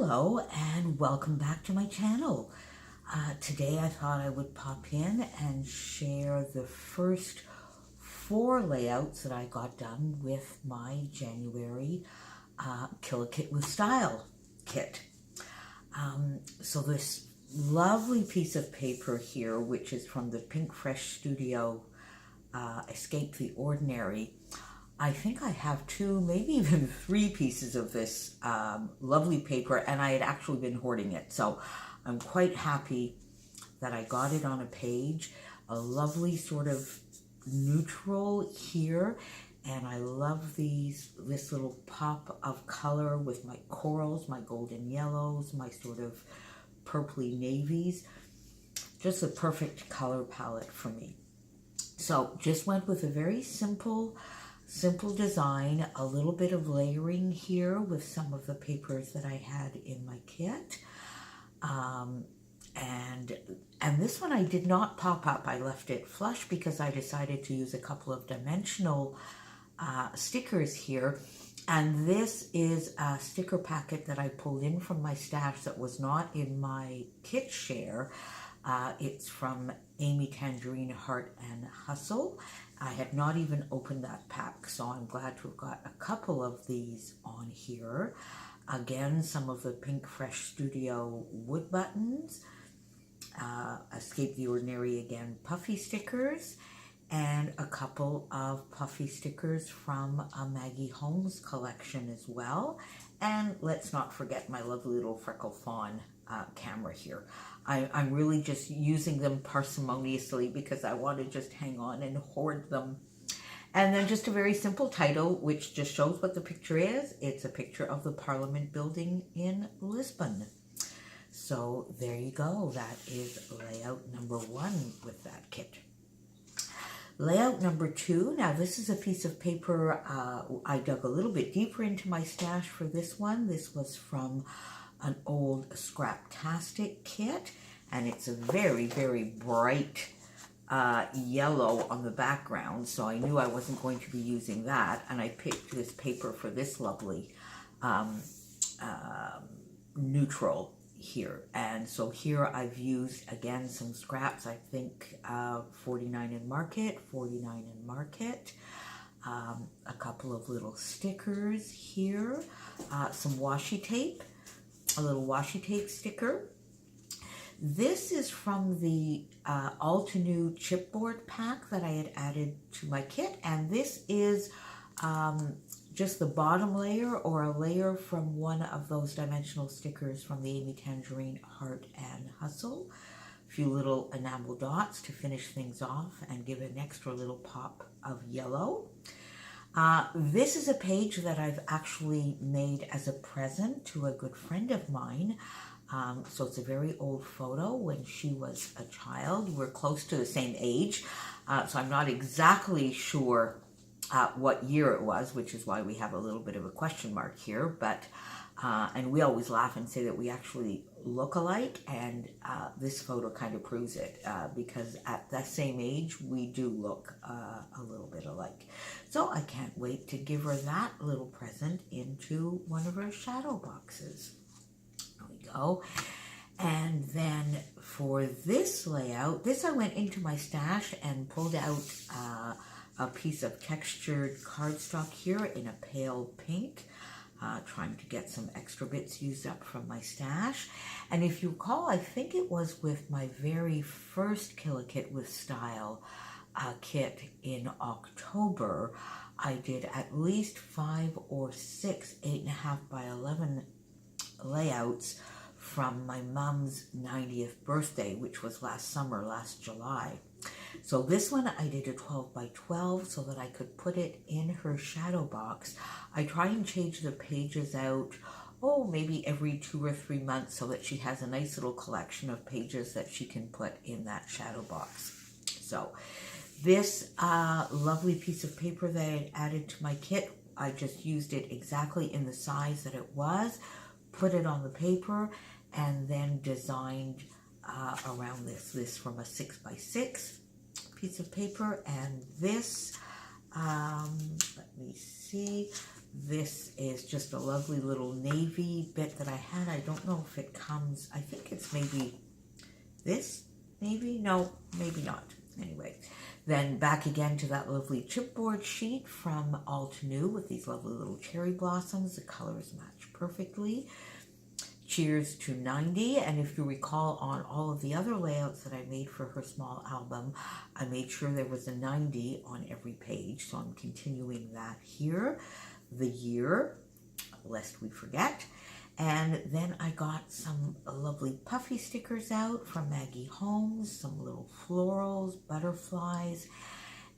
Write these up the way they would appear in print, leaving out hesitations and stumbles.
Hello and welcome back to my channel. Today I thought I would pop in and share the first 4 layouts that I got done with my January Kill a Kit with Style kit. So this lovely piece of paper here, which is from the Pink Fresh Studio Escape the Ordinary. I think I have 2, maybe even 3 pieces of this lovely paper, and I had actually been hoarding it. So I'm quite happy that I got it on a page. A lovely sort of neutral here, and I love this little pop of color with my corals, my golden yellows, my sort of purpley navies. Just a perfect color palette for me. So just went with a very simple design, a little bit of layering here with some of the papers that I had in my kit. And this one I did not pop up. I left it flush because I decided to use a couple of dimensional stickers here. And this is a sticker packet that I pulled in from my stash that was not in my kit share. It's from Amy Tangerine Heart and Hustle. I had not even opened that pack, so I'm glad to have got a couple of these on here. Again, some of the Pink Fresh Studio wood buttons, Escape the Ordinary again puffy stickers, and a couple of puffy stickers from a Maggie Holmes collection as well. And let's not forget my lovely little Freckle Fawn camera here. I'm really just using them parsimoniously because I want to just hang on and hoard them. And then just a very simple title, which just shows what the picture is. It's a picture of the Parliament building in Lisbon. So there you go. That is layout number 1 with that kit. Layout number 2, now this is a piece of paper, I dug a little bit deeper into my stash for this one. This was from an old Scraptastic kit, and it's a very, very bright yellow on the background, so I knew I wasn't going to be using that, and I picked this paper for this lovely neutral here. And so here I've used again some scraps, I think 49 in Market, 49 in Market, a couple of little stickers here, some washi tape, a little washi tape sticker. This is from the Altenew chipboard pack that I had added to my kit, and this is just the bottom layer or a layer from one of those dimensional stickers from the Amy Tangerine Heart and Hustle. A few little enamel dots to finish things off and give an extra little pop of yellow. This is a page that I've actually made as a present to a good friend of mine. So it's a very old photo when she was a child. We're close to the same age, so I'm not exactly sure what year it was, which is why we have a little bit of a question mark here. But and we always laugh and say that we actually look alike, and this photo kind of proves it, because at that same age we do look a little bit alike. So I can't wait to give her that little present into one of her shadow boxes. There we go. And then for this layout, this I went into my stash and pulled out a piece of textured cardstock here in a pale pink, trying to get some extra bits used up from my stash. And if you recall, I think it was with my very first Kill a Kit with Style kit in October, I did at least 5 or 6 8.5 by 11 layouts from my mom's 90th birthday, which was last summer, last July. So this one I did a 12 by 12 so that I could put it in her shadow box. I try and change the pages out, maybe every 2 or 3 months, so that she has a nice little collection of pages that she can put in that shadow box. So this lovely piece of paper that I added to my kit, I just used it exactly in the size that it was, put it on the paper, and then designed around this from a 6 by 6 piece of paper. And this, let me see, This is just a lovely little navy bit that I had. I don't know if it comes, I think it's maybe this, maybe? No, maybe not. Anyway, then back again to that lovely chipboard sheet from All to New with these lovely little cherry blossoms. The colors match perfectly. Cheers to 90. And if you recall, on all of the other layouts that I made for her small album, I made sure there was a 90 on every page. So I'm continuing that here. The year, lest we forget. And then I got some lovely puffy stickers out from Maggie Holmes, some little florals, butterflies,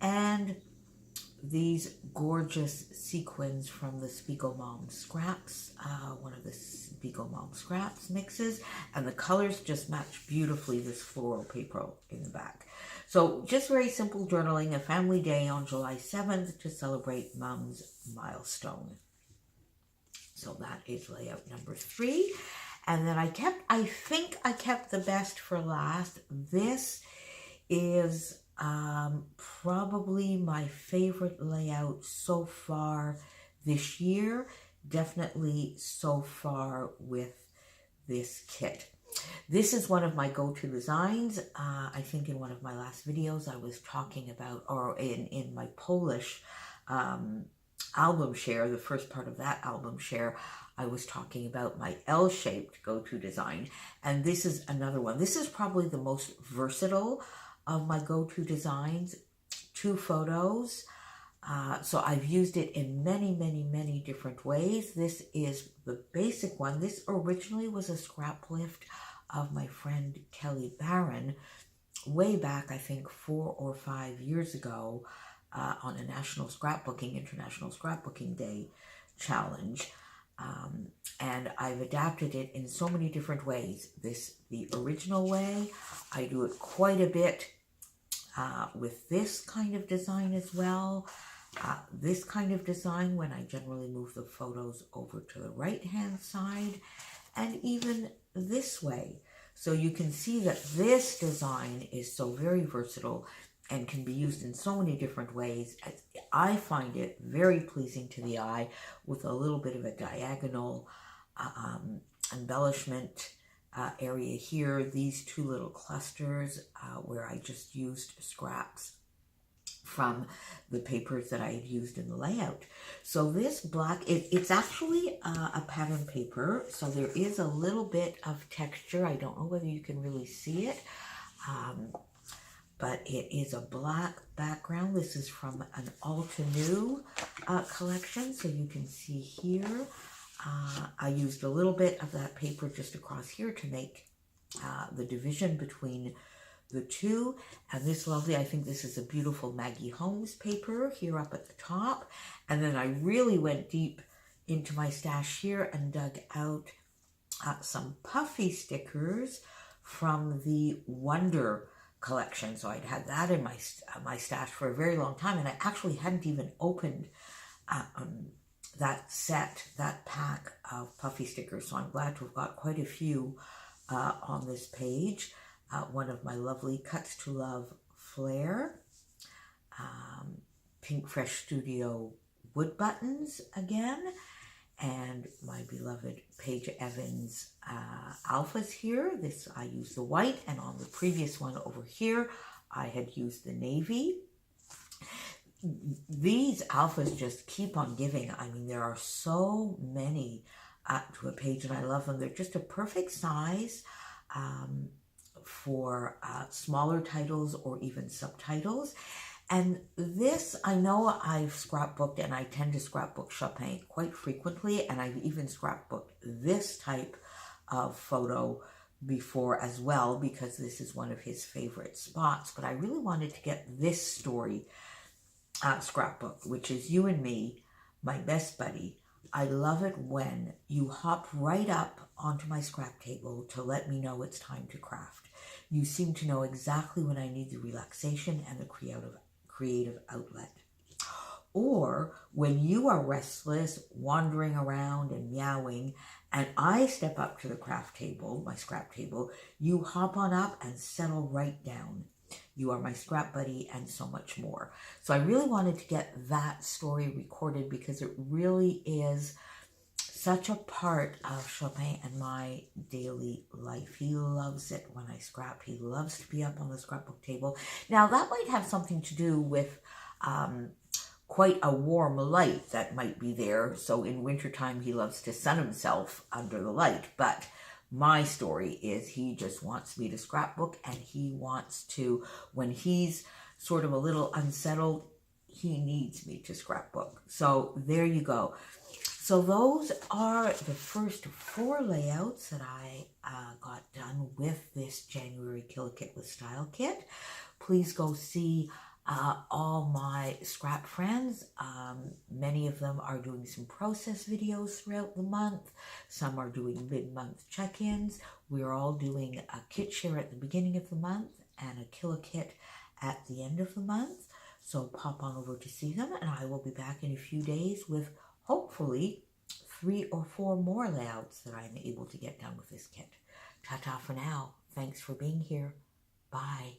and these gorgeous sequins from the Spiegel Mom Scraps, one of the Spiegel Mom Scraps mixes, and the colors just match beautifully this floral paper in the back. So just very simple journaling, a family day on July 7th to celebrate Mom's milestone. So that is layout number 3. And then I think I kept the best for last. This is probably my favorite layout so far this year. Definitely so far with this kit. This is one of my go-to designs. I think in one of my last videos I was talking about, or in my Polish album share, the first part of that album share, I was talking about my L-shaped go-to design, and this is another one. This is probably the most versatile of my go-to designs. 2 photos, so I've used it in many different ways. This is the basic one. This originally was a scrap lift of my friend Kelly Barron way back, I think 4 or 5 years ago, on a International Scrapbooking Day challenge. And I've adapted it in so many different ways. The original way, I do it quite a bit with this kind of design as well. This kind of design when I generally move the photos over to the right-hand side, and even this way. So you can see that this design is so very versatile and can be used in so many different ways. I find it very pleasing to the eye with a little bit of a diagonal embellishment area here. These 2 little clusters where I just used scraps from the papers that I had used in the layout. So this black, it's actually a pattern paper, so there is a little bit of texture. I don't know whether you can really see it, but it is a black background. This is from an All to New collection, so you can see here. I used a little bit of that paper just across here to make the division between the 2. And this lovely, I think this is a beautiful Maggie Holmes paper here up at the top. And then I really went deep into my stash here and dug out some puffy stickers from the Wonder collection. So I'd had that in my stash for a very long time, and I actually hadn't even opened that pack of puffy stickers. So I'm glad to have got quite a few on this page. One of my lovely Cuts to Love Flare, Pink Fresh Studio wood buttons again, and my beloved Paige Evans alphas here. This I used the white, and on the previous one over here I had used the navy. These alphas just keep on giving. I mean, there are so many to a page, and I love them. They're just a perfect size for smaller titles or even subtitles. And this, I know I've scrapbooked, and I tend to scrapbook Chopin quite frequently, and I've even scrapbooked this type of photo before as well, because this is one of his favorite spots. But I really wanted to get this story scrapbook, which is You and Me, My Best Buddy. I love it when you hop right up onto my scrap table to let me know it's time to craft. You seem to know exactly when I need the relaxation and the creative outlet. Or when you are restless, wandering around and meowing, and I step up to the craft table, my scrap table, you hop on up and settle right down. You Are My Scrap Buddy, and so much more. So I really wanted to get that story recorded because it really is such a part of Chopin and my daily life. He loves it when I scrap. He loves to be up on the scrapbook table. Now, that might have something to do with quite a warm light that might be there. So in wintertime, he loves to sun himself under the light. But my story is he just wants me to scrapbook, and he wants to, when he's sort of a little unsettled, he needs me to scrapbook. So there you go. So those are the first 4 layouts that I got done with this January Kill Kit with Style kit. Please go see all my scrap friends. Many of them are doing some process videos throughout the month. Some are doing mid-month check-ins. We're all doing a kit share at the beginning of the month and a Kill Kit at the end of the month. So pop on over to see them, and I will be back in a few days with hopefully 3 or 4 more layouts that I'm able to get done with this kit. Ta-ta for now. Thanks for being here. Bye.